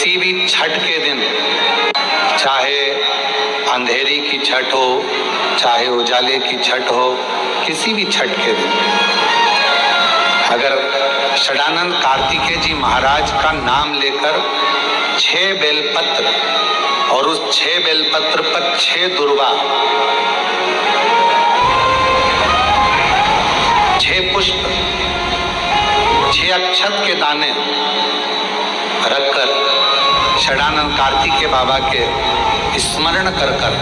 किसी भी छठ के दिन, चाहे अंधेरी की छठ हो, चाहे उजाले की छठ हो, किसी भी छठ के दिन अगर षडानंद कार्तिकेय जी महाराज का नाम लेकर 6 बेलपत्र और उस 6 बेलपत्र पर 6 दुर्वा, 6 पुष्प, 6 अक्षत के दाने रखकर षडानंद कार्तिकेय बाबा के स्मरण कर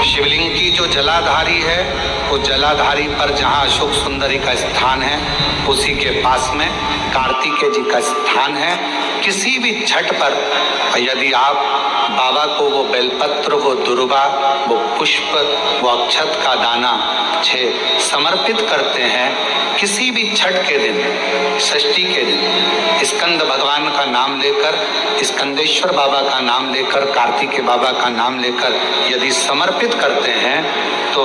शिवलिंग की जो जलाधारी है, वो जलाधारी पर जहाँ अशोक सुंदरी का स्थान है, उसी के पास में कार्तिकेय जी का स्थान है। किसी भी छठ पर यदि आप बाबा को वो बेलपत्र, वो दुर्वा, वो पुष्प, वो अक्षत का दाना 6 समर्पित करते हैं, किसी भी छठ के दिन, षष्ठी के दिन स्कंद भगवान का नाम लेकर, स्कंदेश्वर बाबा का नाम लेकर, कार्तिकेय बाबा का नाम लेकर यदि समर्पित करते हैं तो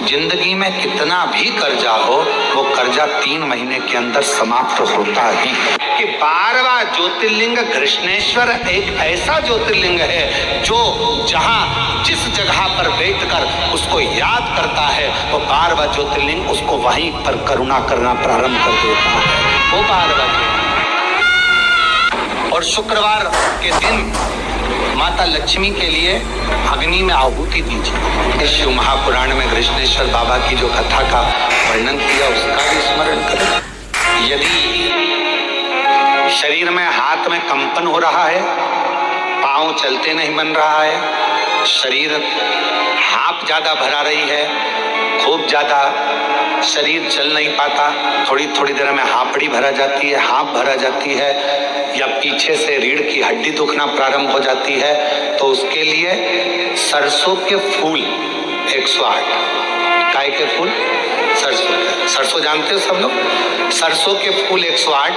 जिंदगी में कितना भी कर्जा हो, वो कर्जा 3 महीने के अंदर समाप्त होता ही। कि 12वां ज्योतिर्लिंग कृष्णेश्वर एक ऐसा ज्योतिर्लिंग है जो जहां जिस जगह पर बैठकर उसको याद करता है, वो 12वां ज्योतिर्लिंग उसको वहीं पर करुणा करना प्रारंभ कर देता है। वो 12वां। और शुक्रवार के दिन माता लक्ष्मी के लिए अग्नि में आहुति दीजिए। शिव महापुराण में कृष्णेश्वर बाबा की जो कथा का वर्णन किया उसका भी स्मरण करें। यदि शरीर में, हाथ में कंपन हो रहा है, पांव चलते नहीं बन रहा है, शरीर हाँफ ज्यादा भरा रही है, खूब ज्यादा शरीर चल नहीं पाता, थोड़ी थोड़ी देर में हांफड़ी भरा जाती है, हाँफ भरा जाती है, या पीछे से रीढ़ की हड्डी दुखना प्रारंभ हो जाती है, तो उसके लिए सरसों के फूल 108। काय के फूल? सरसों जानते हो सब लोग? सरसों के फूल 108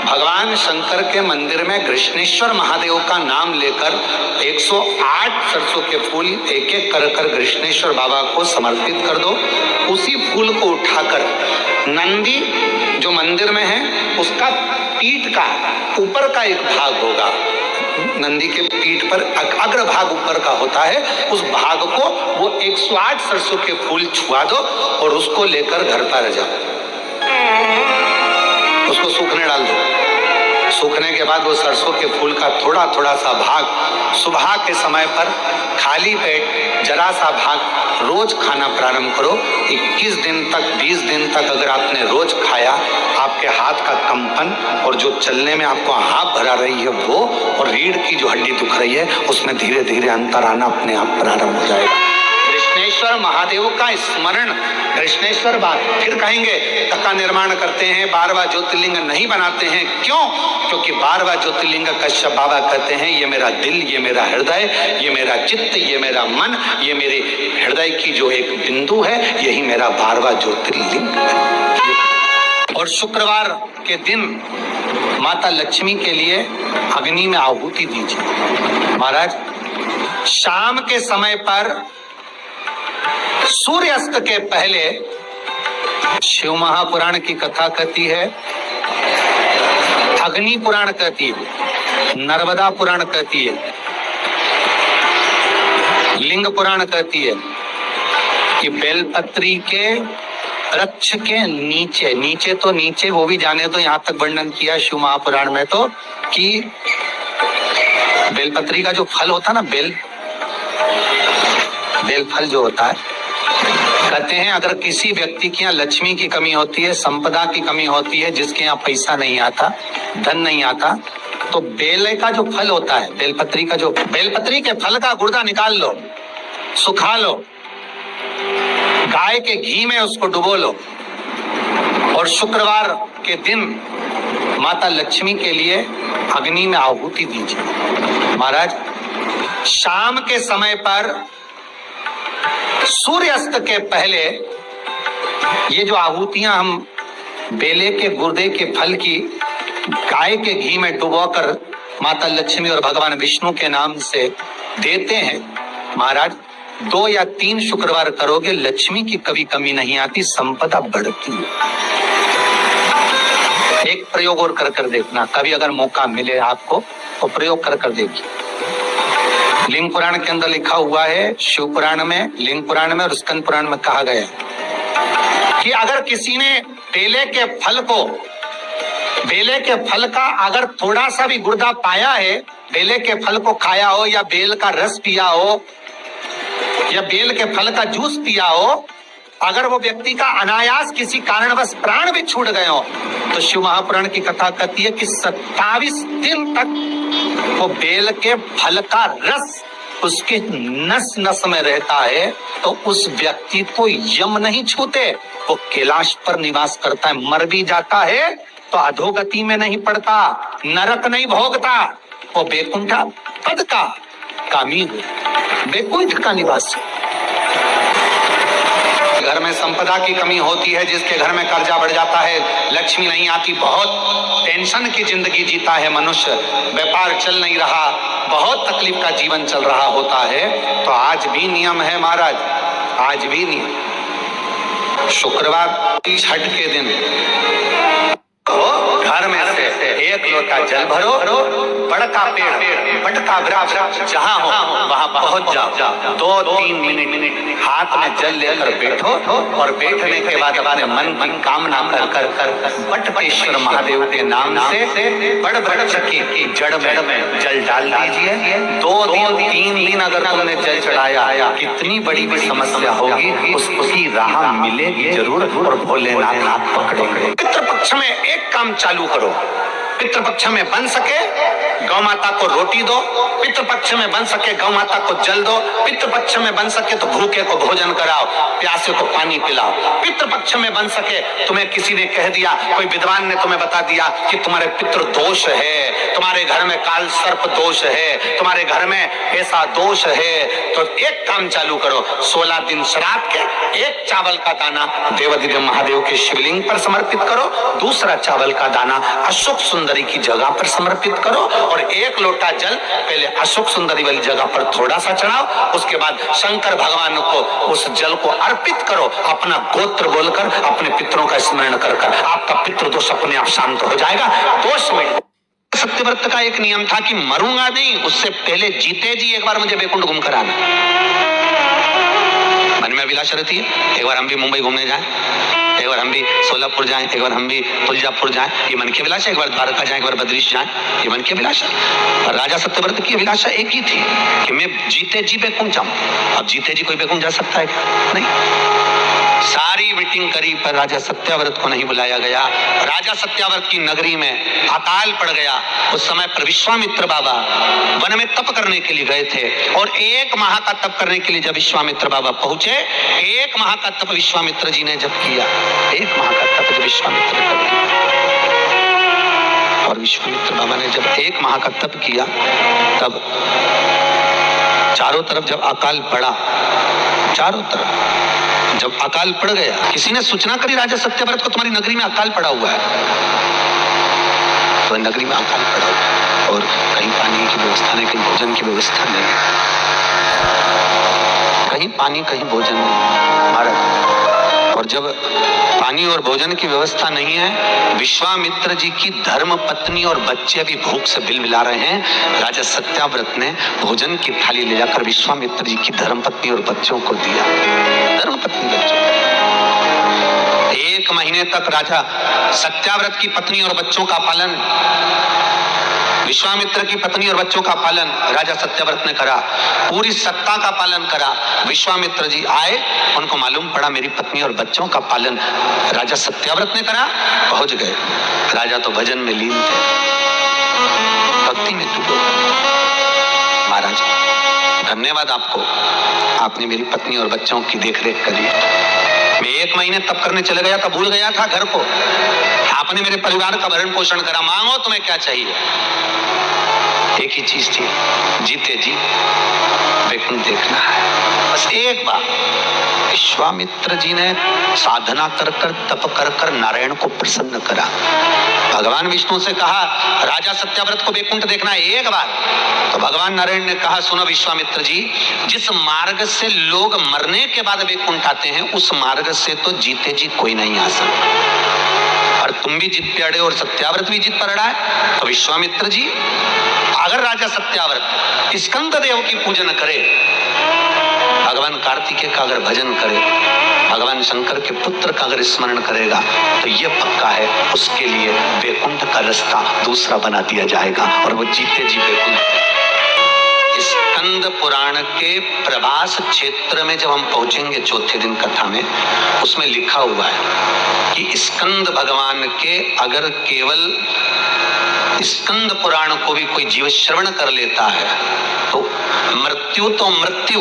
भगवान शंकर के मंदिर में कृष्णेश्वर महादेव का नाम लेकर 108 सरसों के फूल एक एक कर कृष्णेश्वर बाबा को समर्पित कर दो। उसी फूल को उठाकर नंदी जो मंदिर में है, उसका पीठ का ऊपर का एक भाग होगा, नंदी के पीठ पर अग्र भाग ऊपर का होता है, उस भाग को वो 108 सरसों के फूल छुआ दो और उसको लेकर घर पर जाओ, उसको सूखने डाल दो। सूखने के बाद वो सरसों के फूल का थोड़ा थोड़ा सा भाग सुबह के समय पर खाली पेट जरा सा भाग रोज खाना प्रारंभ करो। 21 दिन तक, 20 दिन तक अगर आपने रोज खाया, आपके हाथ का कंपन और जो चलने में आपको हाथ भरा रही है वो, और रीढ़ की जो हड्डी दुख रही है, उसमें धीरे धीरे अंतर आना अपने आप प्रारंभ हो जाएगा। कृष्णेश्वर महादेव का स्मरण, कृष्णेश्वर बात फिर कहेंगे का निर्माण करते हैं, 12वां ज्योतिर्लिंग नहीं बनाते हैं। क्यों? क्योंकि 12वां ज्योतिर्लिंग कश्यप बाबा कहते हैं, ये मेरा दिल, ये मेरा हृदय, ये मेरा चित्त, ये मेरा मन, ये मेरे हृदय की जो एक बिंदु है, यही मेरा 12वां ज्योतिर्लिंग है। और शुक्रवार के दिन माता लक्ष्मी के लिए अग्नि में आहुति दीजिए। महाराज, शाम के समय पर सूर्यास्त के पहले शिव महापुराण की कथा कहती है, अग्नि पुराण कहती है, नर्मदा पुराण कहती है, लिंग पुराण कहती है कि बेलपत्री के वृक्ष के नीचे, नीचे तो नीचे वो भी जाने तो यहाँ तक वर्णन किया शिव महापुराण में तो, कि बेलपत्री का जो फल होता ना, बेल फल जो होता है, कहते हैं अगर किसी व्यक्ति के यहाँ लक्ष्मी की कमी होती है, संपदा की कमी होती है, जिसके यहाँ पैसा नहीं आता, धन नहीं आता, तो बेल का जो फल होता है, बेलपत्री का जो, बेलपत्री के फल का गुर्दा निकाल लो, सुखा लो, गाय के घी में उसको डुबो लो, और शुक्रवार के दिन माता लक्ष्मी के लिए अग्नि में आहुति दीजिए। महाराज, शाम के समय पर सूर्यास्त के पहले ये जो आहुतियां हम बेले के गुर्दे के फल की गाय के घी में डुबोकर माता लक्ष्मी और भगवान विष्णु के नाम से देते हैं, महाराज 2 या 3 शुक्रवार करोगे, लक्ष्मी की कभी कमी नहीं आती, संपदा बढ़ती है। एक एक प्रयोग और कर देखना, कभी अगर मौका मिले आपको तो प्रयोग कर देखिए। लिंग पुराण के अंदर लिखा हुआ है, शिव पुराण में, लिंग पुराण में और स्कंद पुराण में कहा गया है कि अगर किसी ने बेले के फल का अगर थोड़ा सा भी गुर्दा पाया है, बेले के फल को खाया हो या बेल का रस पिया हो या बेल के फल का जूस पिया हो, अगर वो व्यक्ति का अनायास किसी कारणवश प्राण भी छूट गए हो, तो शिव महापुराण की कथा कहती है कि 27 दिन तक वो बेल के फल का रस उसके नस नस में रहता है, तो उस व्यक्ति को यम नहीं छूते, वो कैलाश पर निवास करता है। मर भी जाता है तो अधोगति में नहीं पड़ता, नरक नहीं भोगता, वो बैकुंठ पद का कामी हो, बैकुंठ का निवास। घर में संपदा की कमी होती है, जिसके घर में कर्जा बढ़ जाता है, लक्ष्मी नहीं आती, बहुत टेंशन की जिंदगी जीता है मनुष्य, व्यापार चल नहीं रहा, बहुत तकलीफ का जीवन चल रहा होता है, तो आज भी नियम है महाराज, आज भी नियम। शुक्रवार छठ के दिन घर में से एक लोटा जल भरो, बड़का पेड़ बड़का वृक्ष जहाँ हो वहाँ पहुँच जाओ, 2-3 मिनट हाथ में जल लेकर बैठो और बैठने के बाद अपने मन की कामना कर बटपेश्वर महादेव के नाम से बड़ वृक्ष की जड़ में जल डाल दीजिए। 2-3 दिन अगर तुमने जल चढ़ाया, कितनी बड़ी भी समस्या होगी उसकी राह मिलेगी जरूर, और भोलेनाथ पकड़ेंगे। पितृपक्ष में एक काम चालू करो, पितृपक्ष में बन सके गौ माता को रोटी दो, पितृपक्ष में बन सके गौ माता को जल दो, पितृपक्ष में बन सके तो भूखे को भोजन कराओ, प्यासे को पानी पिलाओ, पितृपक्ष में बन सके तुम्हें किसी ने कह दिया, कोई विद्वान ने तुम्हें बता दिया कि तुम्हारे पितृ दोष है, तुम्हारे घर में काल सर्प दोष है, तुम्हारे घर में ऐसा दोष है, तो एक काम चालू करो, 16 दिन श्राद्ध के एक चावल का दाना देवाधिदेव महादेव के शिवलिंग पर समर्पित करो, दूसरा चावल का दाना अशोक सुंदरी की जगह पर समर्पित करो, और एक लोटा जल पहले अशोक सुंदरी वाली जगह पर थोड़ा सा चढ़ाओ, उसके बाद शंकर भगवान को उस जल को अर्पित करो, अपना गोत्र बोलकर अपने पितरों का स्मरण कर आपका पितृ दोष अपने आप शांत हो जाएगा, दोष मिट। सत्यव्रत का एक नियम था कि मरूंगा नहीं, उससे पहले जीते जी एक बार मुझे बैकुंठ घूम कर आना। मन में अभिलाषा रहती है, एक बार हम भी मुंबई घूमने जाएं, एक बार हम भी सोलापुर जाएं, एक बार हम भी तुलजापुर जाएं, ये मन की अभिलाषा, एक बार द्वारका जाएं, एक बार बद्रीश जाएं, ये मन की अभिलाषा। और राजा सत्यव्रत की अभिलाषा एक ही थी कि मैं जीते जी बैकुंठ जाऊं। अब जीते जी कोई बैकुंठ जा सकता है क्या? नहीं। सारी मीटिंग करी पर राजा सत्याव्रत को नहीं बुलाया गया। राजा सत्याव्रत की नगरी में अकाल पड़ गया। उस समय पर विश्वामित्र बाबा वन में तप करने के लिए गए थे, और 1 माह का तप करने के लिए जब विश्वामित्र बाबा पहुंचे, 1 माह का तप विश्वामित्र जी ने जब किया, 1 माह का तप जब विश्वामित्र ने किया, और विश्वामित्र बाबा ने जब 1 माह का तप किया, तब चारों तरफ जब अकाल पड़ा, चारों तरफ जब अकाल पड़ गया, किसी ने सूचना करी राजा सत्यव्रत को तुम्हारी नगरी में अकाल पड़ा हुआ है, तो नगरी में अकाल पड़ा हुआ है और कहीं पानी की व्यवस्था नहीं, कहीं भोजन की व्यवस्था नहीं, कहीं पानी कहीं भोजन नहीं महाराज। और जब पानी और भोजन की व्यवस्था नहीं है, विश्वामित्र जी की धर्म पत्नी और बच्चे भी भूख से बिलबिला रहे हैं, राजा सत्याव्रत ने भोजन की थाली ले जाकर विश्वामित्र जी की धर्म पत्नी और बच्चों को दिया। धर्म पत्नी बच्चों 1 महीने तक राजा सत्याव्रत की पत्नी और बच्चों का पालन, विश्वामित्र की पत्नी और बच्चों का पालन राजा सत्याव्रत ने करा, पूरी सत्ता का पालन करा। विश्वामित्र जी आए, उनको मालूम पड़ा मेरी पत्नी और बच्चों का पालन राजा सत्याव्रत ने करा, पहुंच गए। राजा तो भजन में लीन थे, भक्ति में डूबे। महाराज धन्यवाद आपको, आपने मेरी पत्नी और बच्चों की देखरेख करी। मैं 1 महीने तप करने चले गया था, भूल गया था घर को, आपने मेरे परिवार का भरण पोषण करा, मांगो तुम्हें क्या चाहिए। एक ही चीज थी, जीते जी बैकुंठ देखना है, बस एक बार। विश्वामित्र जी ने साधना कर कर तप कर कर नारायण को प्रसन्न करा। भगवान विष्णु से कहा राजा सत्याव्रत को बैकुंठ देखना है एक बार, तो भगवान नारायण ने कहा सुनो विश्वामित्र जी, जिस मार्ग से लोग मरने के बाद बैकुंठ आते हैं, उस मार्ग से तो जीते जी कोई नहीं आ सकता। और तुम भी जिद पे अड़े और सत्याव्रत भी जिद पर अड़ा है। तो विश्वामित्र जी, अगर राजा सत्याव्रत स्कंद देव की पूजन करे, भगवान कार्तिकेय का अगर भजन करे, भगवान शंकर के पुत्र का अगर स्मरण करेगा, तो ये पक्का है उसके लिए वैकुंठ का रास्ता दूसरा बना दिया जाएगा और वो जीते जी वैकुंठ। स्कंद पुराण के प्रभास क्षेत्र में जब हम पहुंचेंगे चौथे दिन कथा में, उसमें लिखा हुआ है कि स्कंद भगवान के अगर केवल स्कंद पुराण को भी कोई जीव श्रवण कर लेता है तो मृत्यु तो मृत्यु,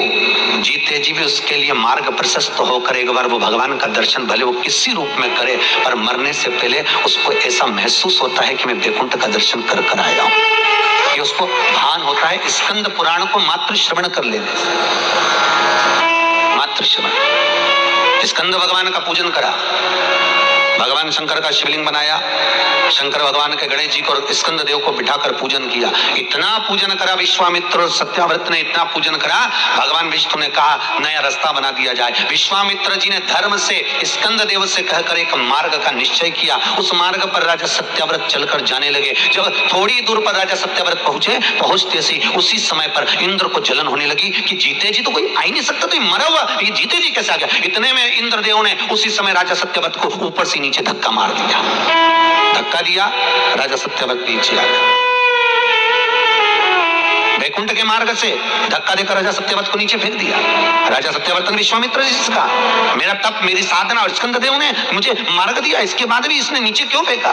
जीते जी भी उसके लिए मार्ग प्रशस्त होकर एक बार वो भगवान का दर्शन भले वो किसी रूप में करे, पर मरने से पहले उसको ऐसा महसूस होता है कि मैं वैकुंठ का दर्शन कर कर आया हूं। ये उसको भान होता है स्कंद पुराण को मात्र श्रवण कर लेने से। मात्र श्रवण, स्कंद भगवान का पूजन करा, भगवान शंकर का शिवलिंग बनाया, शंकर भगवान के गणेश जी को और स्कंद देव को बिठाकर पूजन किया। इतना पूजन करा विश्वामित्र और सत्याव्रत ने, इतना पूजन करा, भगवान विष्णु ने कहा नया रास्ता बना दिया जाए। विश्वामित्र जी ने धर्म से स्कंद देव से कहकर एक मार्ग का निश्चय किया। उस मार्ग पर राजा सत्याव्रत चलकर जाने लगे। जब थोड़ी दूर पर राजा सत्याव्रत पहुंचते सी उसी समय पर इंद्र को जलन होने लगी कि जीते जी तो कोई आ ही नहीं सकता, तो मरा हुआ ये जीते जी कैसे आ गया। इतने में इंद्रदेव ने उसी समय राजा सत्याव्रत को ऊपर से नीचे धक्का मार दिया। धक्का दिया, राजा सत्याव्रत नीचे आ गया। वैकुंठ के मार्ग से धक्का देकर राजा सत्याव्रत को नीचे फेंक दिया। राजा सत्याव्रत ने विश्वामित्र जी से कहा, मेरा तप, मेरी साधना और स्कंद देव ने मुझे मार्ग दिया, इसके बाद भी इसने नीचे क्यों फेंका,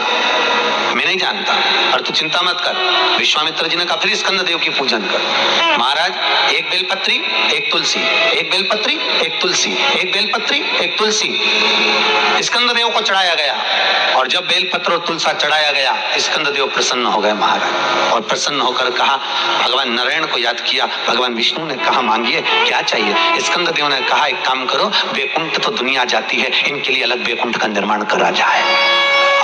मैं नहीं जानता, और तू चिंता मत कर। विश्वामित्र जी ने कहा, फिर स्कंद देव की पूजन कर। महाराज, एक बेलपत्री एक तुलसी, एक बेलपत्री एक तुलसी, एक बेलपत्री एक तुलसी स्कंद देव को चढ़ाया गया। और जब बेलपत्र और तुलसा चढ़ाया गया, स्कंद देव प्रसन्न हो गए महाराज, और प्रसन्न होकर कहा, भगवान नारायण को याद किया। भगवान विष्णु ने कहा, मांगिए क्या चाहिए। स्कंद देव ने कहा, एक काम करो, वैकुंठ तो दुनिया जाती है, इनके लिए अलग वैकुंठ का निर्माण करा जाए,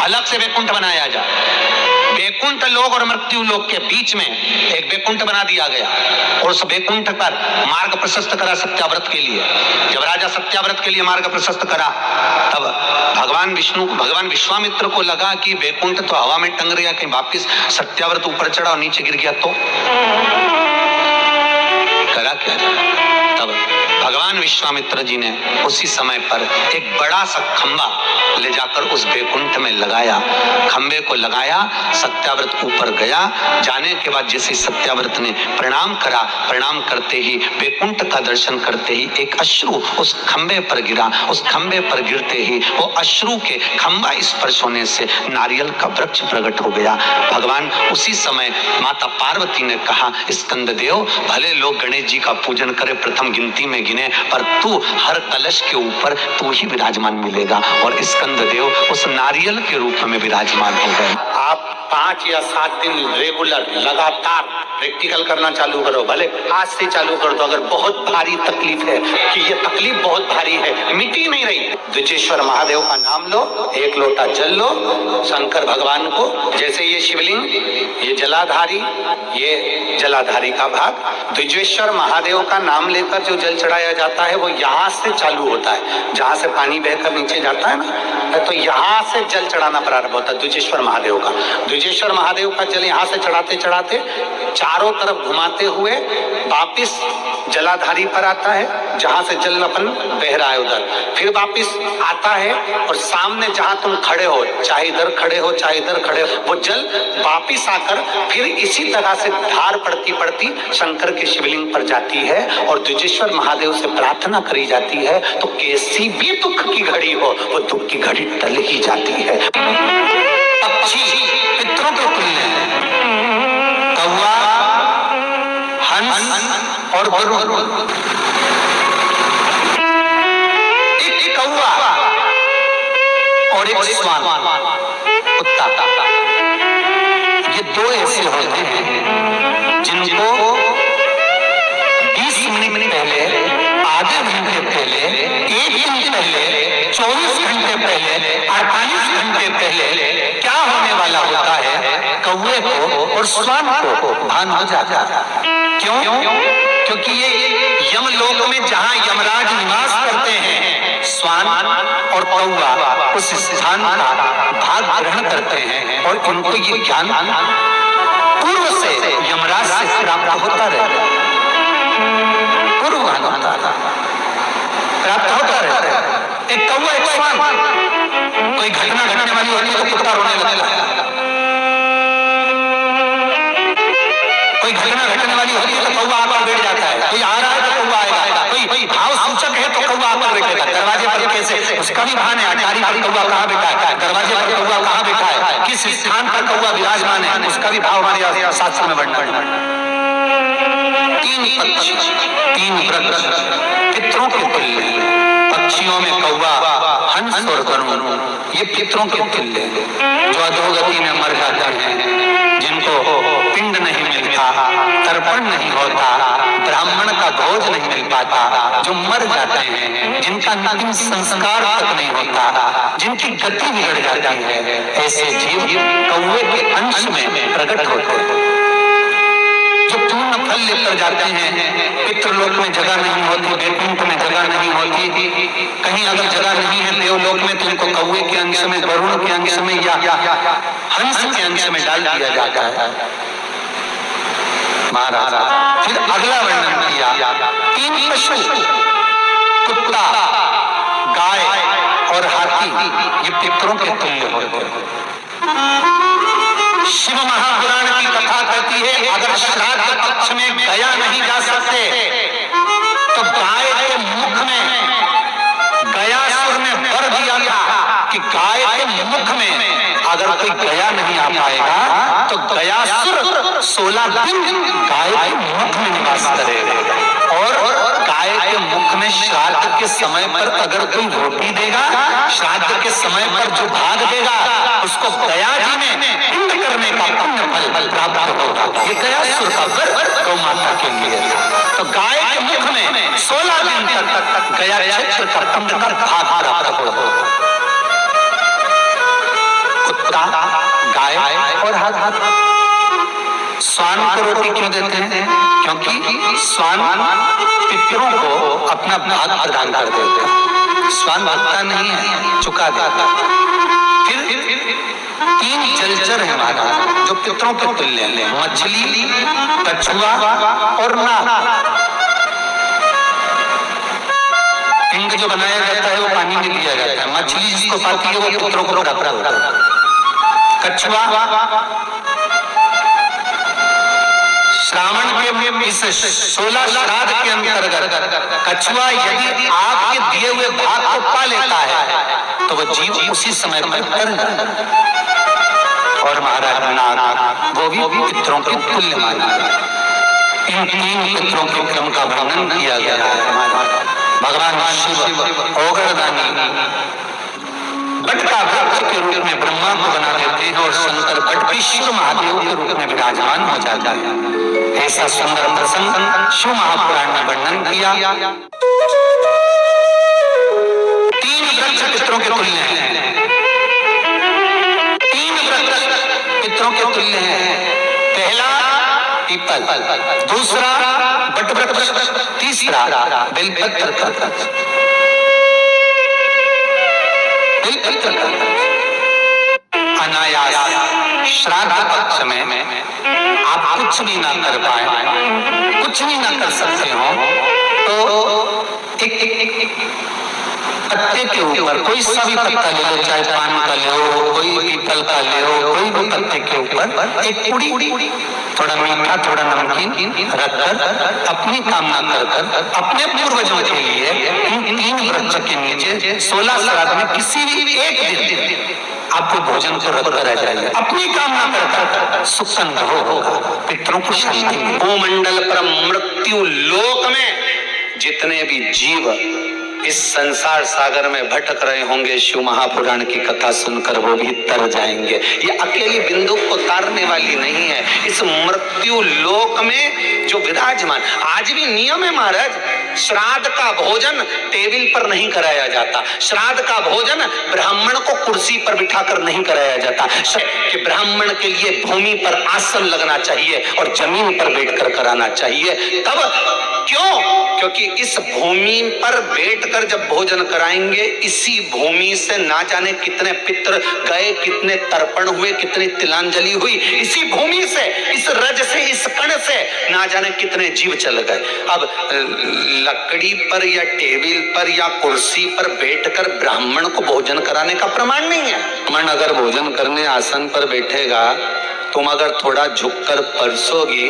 अलग से वैकुंठ बनाया जाए। वैकुंठ लोक और मृत्यु लोक के बीच में एक वैकुंठ बना दिया गया और उस वैकुंठ पर मार्ग प्रशस्त करा सत्याव्रत के लिए। जब राजा सत्याव्रत के लिए मार्ग प्रशस्त करा, तब भगवान विश्वामित्र को लगा कि वैकुंठ तो हवा में टंग रहा, कहीं वापिस सत्याव्रत ऊपर चढ़ा और नीचे गिर गया तो करा क्या जाए। तब भगवान विश्वामित्र जी ने उसी समय पर एक बड़ा सा खंबा ले जाकर उस वैकुंठ में लगाया। खंबे को लगाया, सत्याव्रत ऊपर गया। जाने के बाद जैसे सत्याव्रत ने प्रणाम करा, प्रणाम करते ही, वैकुंठ का दर्शन करते ही एक अश्रु उस खंबे पर गिरा। उस खंबे पर गिरते ही वो अश्रु के खंबा स्पर्श होने से नारियल का वृक्ष प्रकट हो गया। भगवान उसी समय माता पार्वती ने कहा, स्कंद देव, भले लोग गणेश जी का पूजन करे, प्रथम गिनती में गिने, पर तू हर कलश के ऊपर तू ही विराजमान मिलेगा। और स्कंद देव उस नारियल के रूप में विराजमान हो गए। आप 5 या 7 दिन रेगुलर लगातार प्रैक्टिकल करना चालू करो, भले आज से चालू कर दो। अगर बहुत भारी तकलीफ है कि ये तकलीफ बहुत भारी है, मिटी नहीं रही, द्विजेश्वर महादेव का नाम लो, एक लोटा जल लो, शंकर भगवान को, जैसे ये शिवलिंग, ये जलाधारी, ये जलाधारी का भाग, द्विजेश्वर महादेव का नाम लेकर जो जल चढ़ाया जाता है वो यहाँ से चालू होता है। जहाँ से पानी बहकर नीचे जाता है ना, तो यहाँ से जल चढ़ाना प्रारंभ होता है द्विजेश्वर महादेव का। द्विजेश्वर महादेव का जल यहाँ से चढ़ाते चढ़ाते चारों तरफ घुमाते हुए वापिस जलाधारी पर आता है, जहां से जल अपन बह रहा है उधर, फिर वापिस आता है और सामने जहां तुम खड़े हो, चाहे इधर खड़े हो चाहे इधर खड़े हो, वो जल वापिस आकर फिर इसी तरह से धार पड़ती पड़ती शंकर के शिवलिंग पर जाती है और द्विजेश्वर महादेव से प्रार्थना करी जाती है। तो कैसी भी दुख की घड़ी हो, वो दुख की घड़ी टल ही जाती है। पक्षी पितरों के तुल्य, कौवा, हंस और गरुड़। एक कौवा और एक श्वान, कुत्ता, ये दो ऐसे होते हैं जिनको 20 मिनट पहले, आधे घंटे पहले, 1 दिन पहले, 24 घंटे पहले, 48 घंटे पहले क्या होने वाला होता है, कौवे को और श्वान को भान हो जाता है। क्यों? क्योंकि ये यमलोक में जहां यमराज निवास करते हैं, स्वान और कौवा उस स्थान का भाग ग्रहण करते हैं और उनको ये ज्ञान पूर्व से यमराज से प्राप्त होता रहता है, पूर्व प्राप्त होता रहता है। एक कौवा एक स्वान, कोई घटना घटने वाली होती है तो कुत्ता रोने लगता है, कोई घटना घटने वाली होती है तो कौवा आकर बैठ जाता है, कोई आ रहा है तो कौवा आएगा, कोई भाव सूचक है तो कौवा आकर बैठेगा। दरवाजे पर कैसे उसका भी भान है, अटारी पर कौवा कहाँ बैठा है, दरवाजे पर कौवा कहाँ बैठा है, किस स्थान पर कौवा विराजमान है, उसका भी भाव हमारे शास्त्र में वर्णन है। तीन पक्षी, तीन वृक्ष पितरों के तुल्य, पक्षियों में कौवा, हंस और गरुड़, ये पितरों के तुल्य जो अधोगति में मर जाते हैं, जिनको पिंड नहीं मिलता, तर्पण नहीं होता, ब्राह्मण का भोज नहीं मिल पाता, जो मर जाते हैं, जिनका अंतिम संस्कार तक नहीं होता, जिनकी गति बिगड़ जाती है, ऐसे जीव कौवे के अंश में प्रकट होते हैं। जो पूर्ण फल लेकर जाते हैं, पितृलोक में जगह नहीं होती, वैकुंठ में जगह नहीं होती, कहीं अगर जगह नहीं है देवलोक में तो इनको कौवे के अंश में, वरुण के अंश में या हंस के अंश में डाल दिया जाता है। महाराज फिर अगला वर्णन किया, तीन पशु, कुत्ता, गाय और हाथी, ये पितरों के तुल्य होते हैं। शिव महापुराण की कथा कहती है अगर श्राद्ध पक्ष में गया नहीं जा सकते तो गाय के मुख में गयासुर ने वर दिया था कि गाय के मुख में अगर कोई गया नहीं आ पाएगा तो गयासुर 16 दिन गाय के मुख में निवास करेगा। और गाय के मुख में श्राद्ध के समय पर अगर कोई रोटी देगा, श्राद्ध के समय पर जो भाग देगा उसको गया जी में पिंड करने का पुण्य फल प्राप्त होगा। ये गयासुर का वर गौ माता के लिए था। तो गाय के मुख में 16 दिन तक गया क्षेत्र का पिंड का भाग प्राप्त होगा। कुत्ता, गाय और हाथी। स्वान को रोटी क्यों देते हैं? क्योंकि स्वान पितरों को अपना भाग प्रदान कर देते हैं। स्वान भगता नहीं है, चुका देता। फिर तीन जलचर है महाराज जो पितरों के तुल्य हैं, मछली, कछुआ और नाग। पिंड जो बनाया जाता है वो पानी में दिया जाता है, मछली जिसको पाती है वो पितरों को प्राप्त होता है। कछुआ श्रावण के इस 16 श्राद्ध के अंतर्गत कछुआ यदि आपके दिए हुए भाग को पा लेता है तो वह जीव उसी समय पर कर जाता है। और महाराज नाग वो भी पितरों के तुल्य माना। इन तीन पितरों के क्रम का वर्णन किया गया है। भगवान शिव ओगरदानी बट का वृक्ष के रूप में ब्रह्मा को बना देते हैं और शंकर बटकेश्वर महादेव के रूप में विराजमान हो जाता है। ऐसा सुंदर प्रसंग शिव महापुराण में वर्णन किया। तीन वृक्ष पितरों के तुल्य हैं, तीन वृक्ष पितरों के तुल्य हैं। पहला पीपल, दूसरा बट वृक्ष, तीसरा बेलपत्र का वृक्ष। अनायास श्राद्ध पक्ष में आप कुछ भी ना कर पाए, कुछ भी ना कर सकते हो तो एक पत्ते के ऊपर कोई सा भी पत्ता ले लो, चाहे पान का ले लो, कोई पीपल का ले लो, कोई भी पत्ते के ऊपर एक पुड़ी थोड़ा मीठा थोड़ा नमकीन रखकर अपनी कामना कर अपने पूर्वजों के लिए इन तीन वृक्ष के नीचे 16 श्राद्ध में किसी भी एक दिन आपको भोजन को रख कर जाइए, अपनी कामना कर सुख संभव होगा, पितरों को शांति। भूमंडल पर मृत्यु लोक में जितने भी जीव इस संसार सागर में भटक रहे होंगे, शिव महापुराण की कथा सुनकर वो भी तर जाएंगे। ये अकेली बिंदु को तारने वाली नहीं है, इस मृत्यु लोक में जो विराजमान। आज भी नियम है महाराज, श्राद्ध का भोजन टेबल पर नहीं कराया जाता, श्राद्ध का भोजन ब्राह्मण को कुर्सी पर बिठाकर नहीं कराया जाता, कि ब्राह्मण के लिए भूमि पर आसन लगना चाहिए और जमीन पर बैठकर कराना चाहिए। तब क्यों? क्योंकि इस भूमि पर बैठकर जब भोजन कराएंगे, इसी भूमि से ना जाने कितने पितृ गए, कितने तर्पण हुए, कितनी तिलांजलि हुई, इसी भूमि से, इस रज से, इस कण से ना जाने कितने जीव चल गए। अब लकड़ी पर या टेबल पर या कुर्सी पर बैठकर ब्राह्मण को भोजन कराने का प्रमाण नहीं है। ब्राह्मण अगर भोजन करने आसन पर बैठेगा, तुम अगर थोड़ा झुककर परसोगी,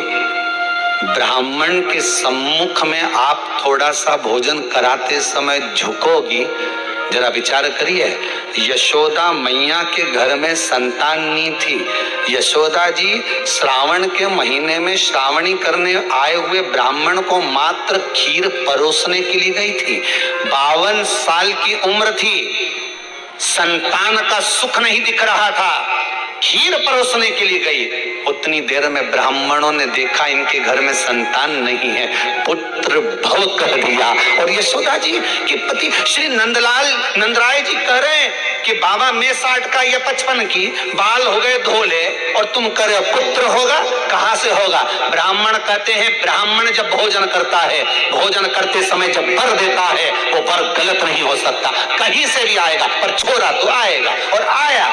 ब्राह्मण के सम्मुख में आप थोड़ा सा भोजन कराते समय झुकोगी, जरा विचार करिए। यशोदा मैया के घर में संतान नहीं थी। यशोदा जी श्रावण के महीने में श्रावणी करने आए हुए ब्राह्मण को मात्र खीर परोसने के लिए गई थी। 52 साल की उम्र थी, संतान का सुख नहीं दिख रहा था, खीर परोसने के लिए गई। उतनी देर में ब्राह्मणों ने देखा इनके घर में संतान नहीं है, पुत्र भव कह दिया। और यशोदा जी के पति श्री नंदराय जी कह रहे हैं कि बाबा मैं 60 का या 55 की, बाल हो गए धोले और तुम कह रहे हो पुत्र होगा, कहां से होगा? ब्राह्मण कहते हैं ब्राह्मण जब भोजन करता है, भोजन करते समय जब वर देता है, वो वर गलत नहीं हो सकता, कहीं से भी आएगा, पर छोरा तो आएगा। और आया,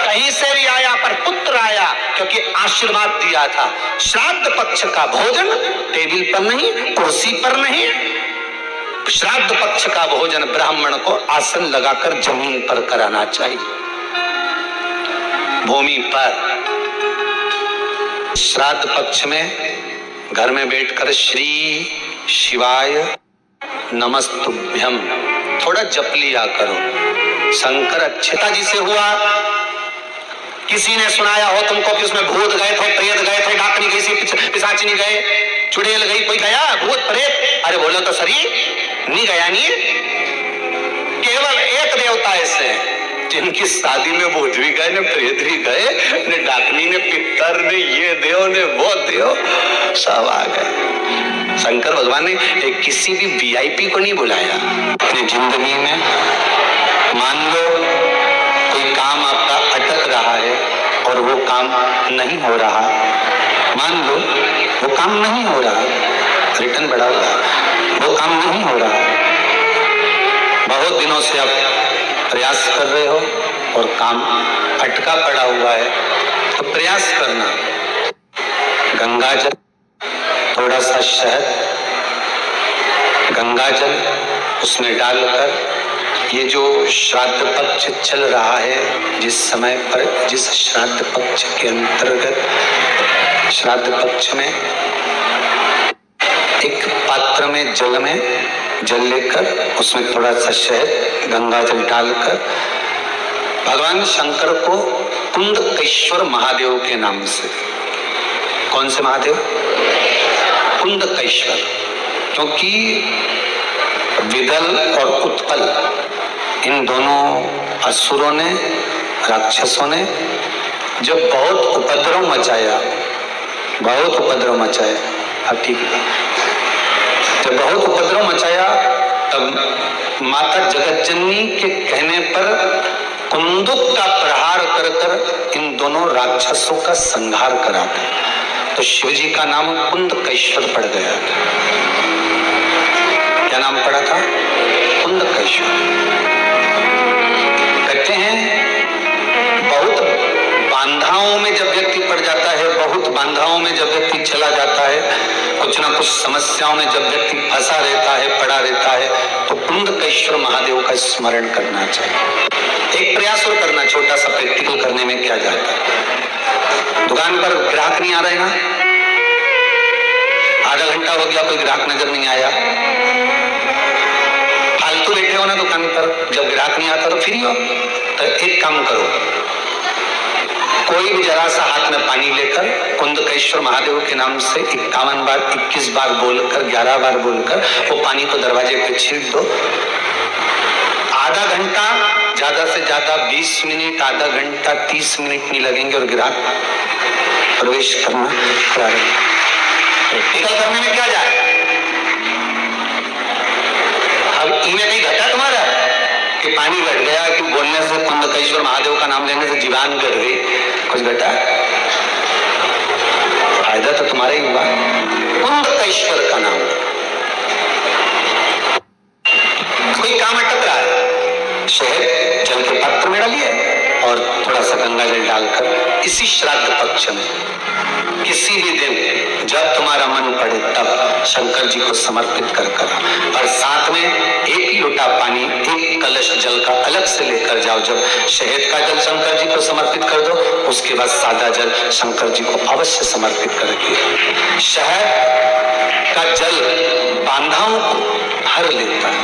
कहीं से भी आया, पर पुत्र आया, क्योंकि आशीर्वाद दिया था। श्राद्ध पक्ष का भोजन टेबल पर नहीं, कुर्सी पर नहीं, श्राद्ध पक्ष का भोजन ब्राह्मण को आसन लगाकर जमीन पर कराना चाहिए। भूमि पर श्राद्ध पक्ष में घर में बैठकर श्री शिवाय नमस्तुभ्यम थोड़ा जप लिया करो। शंकर अच्छता जी से हुआ, किसी ने सुनाया हो तुमको कि उसमें भूत गए थे, प्रेत गए थे, डाकनी गई थी, पिशाचिनी गए, चुड़ैल गई, कोई गया भूत प्रेत? अरे बोलो तो सही, नहीं गया। नहीं, केवल एक देवता ऐसे हैं जिनकी शादी में भूत भी गए, ने प्रेत भी गए, ने डाकनी, ने पितर, ने ये देव, ने वो देव, सब आ गए। शंकर भगवान ने किसी भी वीआईपी को नहीं बुलाया। अपनी जिंदगी में मान लो कोई काम आपका अटक रहा है और वो काम नहीं हो रहा, मान लो वो काम नहीं हो रहा, रिटर्न बढ़ा हुआ, वो काम नहीं हो रहा, बहुत दिनों से आप प्रयास कर रहे हो और काम अटका पड़ा हुआ है, तो प्रयास करना, गंगा जल, थोड़ा सा शहद, गंगा जल उसमें डालकर, ये जो श्राद्ध पक्ष चल रहा है, जिस समय पर, जिस श्राद्ध पक्ष के अंतर्गत, श्राद्ध पक्ष में एक पात्र में जल लेकर उसमें थोड़ा सा शहद, गंगा जल डालकर भगवान शंकर को कुंदकेश्वर महादेव के नाम से, कौन से महादेव? कुंदकेश्वर, क्योंकि विदल और उत्पल इन दोनों असुरों ने, राक्षसों ने जब बहुत उपद्रव मचाया, अब ठीक है, जब बहुत उपद्रव मचाया तब माता जगतजननी के कहने पर कुंदुक का प्रहार कर कर इन दोनों राक्षसों का संहार करा था। तो शिवजी का नाम कुंदकेश्वर पड़ गया था। क्या नाम पड़ा था? कुंदकेश्वर। कहते हैं बहुत बांधाओं में जब व्यक्ति पड़ जाता है, बहुत बांधाओं में जब व्यक्ति चला जाता है, कुछ ना कुछ समस्याओं में जब व्यक्ति फंसा रहता है, पड़ा रहता है, तो कुंदकेश्वर महादेव का स्मरण करना चाहिए। एक प्रयास और करना, छोटा सा प्रैक्टिकल करने में क्या जाता है। दुकान पर ग्राहक नहीं आ रहे ना, आधा घंटा हो गया कोई ग्राहक नजर नहीं आया, फालतू बैठे हो ना दुकान पर, जब ग्राहक नहीं आता तो फ्री हो, तो एक काम करो, कोई भी जरा सा हाथ में पानी लेकर कुंदकेश्वर महादेव के नाम से 51 बार, 21 बार बोलकर, 11 बार बोलकर वो पानी को दरवाजे पे छिड़क दो। आधा घंटा, ज्यादा से ज्यादा 20 मिनट, आधा घंटा 30 मिनट नहीं लगेंगे और ग्राहक प्रवेश करना प्रारंभ। प्रैक्टिकल करने में क्या जाए? अब इनमें कहीं घटा तुम्हारा कि पानी घट गया, कि बोलने से, कुंदकेश्वर महादेव का नाम लेने से जीवान घट गई, कुछ घटा? फायदा तो तुम्हारा ही हुआ। कुंद का ईश्वर का नाम। कोई काम अटक रहा है, शहद जल के पात्र में डालिए और थोड़ा सा गंगा जल डालकर इसी श्राद्ध पक्ष में किसी भी दिन जब तुम्हारा मन पड़े तब शंकर जी को समर्पित कर और साथ में एक लोटा पानी, एक कलश जल का अलग से लेकर जाओ। जब शहद का जल शंकर जी को समर्पित कर दो, उसके बाद सादा जल शंकर जी को अवश्य समर्पित करके। शहद का जल बांधाओं को भर लेता है।